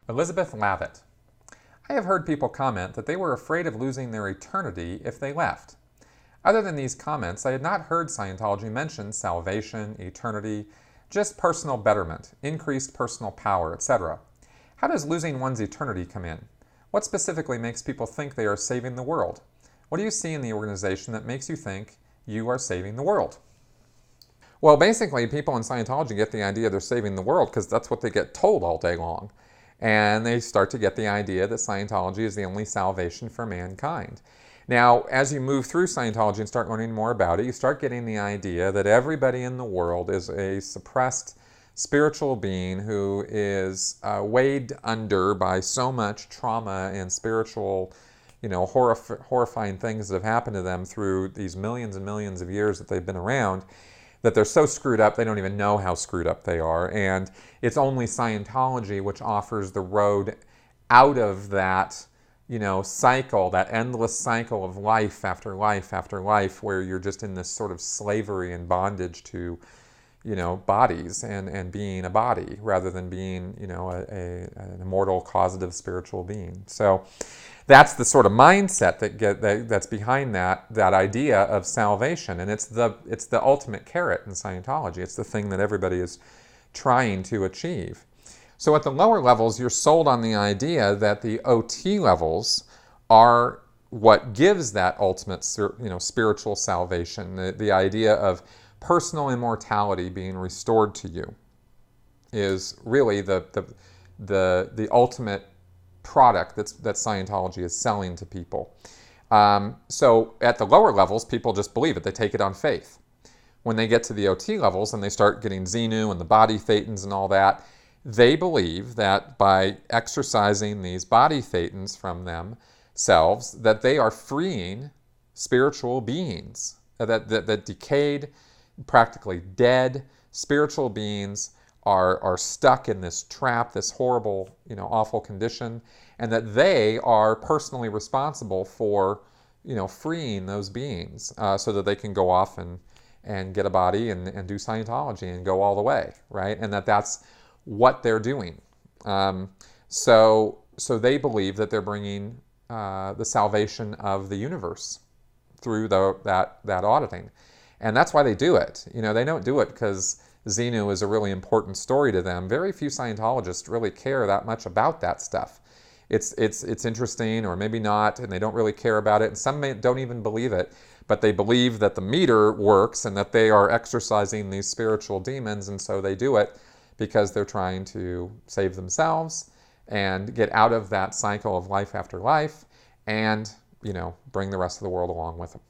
Elizabeth Lavitt. I have heard people comment that they were afraid of losing their eternity if they left. Other than these comments, I had not heard Scientology mention salvation, eternity, just personal betterment, increased personal power, etc. How does losing one's eternity come in? What specifically makes people think they are saving the world? What do you see in the organization that makes you think you are saving the world? Well, basically, people in Scientology get the idea they're saving the world because that's what they get told all day long. And they start to get the idea that Scientology is the only salvation for mankind. Now, as you move through Scientology and start learning more about it, you start getting the idea that everybody in the world is a suppressed spiritual being who is weighed under by so much trauma and spiritual, horrifying things that have happened to them through these millions and millions of years that they've been around, that they're so screwed up they don't even know how screwed up they are. And it's only Scientology which offers the road out of that, cycle, that endless cycle of life after life after life, where you're just in this sort of slavery and bondage to, bodies and being a body rather than being, an immortal, causative spiritual being. So that's the sort of mindset that's behind that idea of salvation, and it's the ultimate carrot in Scientology. It's the thing that everybody is trying to achieve. So at the lower levels, you're sold on the idea that the OT levels are what gives that ultimate, spiritual salvation. The idea of personal immortality being restored to you is really the ultimate product that Scientology is selling to people. So at the lower levels, people just believe it. They take it on faith. When they get to the OT levels and they start getting Xenu and the body thetans and all that, they believe that by exercising these body thetans from themselves, that they are freeing spiritual beings, that decayed, practically dead spiritual beings are stuck in this trap, this horrible, awful condition, and that they are personally responsible for, freeing those beings so that they can go off and get a body and do Scientology and go all the way, right? And that's what they're doing. So they believe that they're bringing the salvation of the universe through that auditing. And that's why they do it. They don't do it because Xenu is a really important story to them. Very few Scientologists really care that much about that stuff. It's interesting, or maybe not, and they don't really care about it. And some don't even believe it, but they believe that the meter works and that they are exorcising these spiritual demons, and so they do it because they're trying to save themselves and get out of that cycle of life after life and, bring the rest of the world along with them.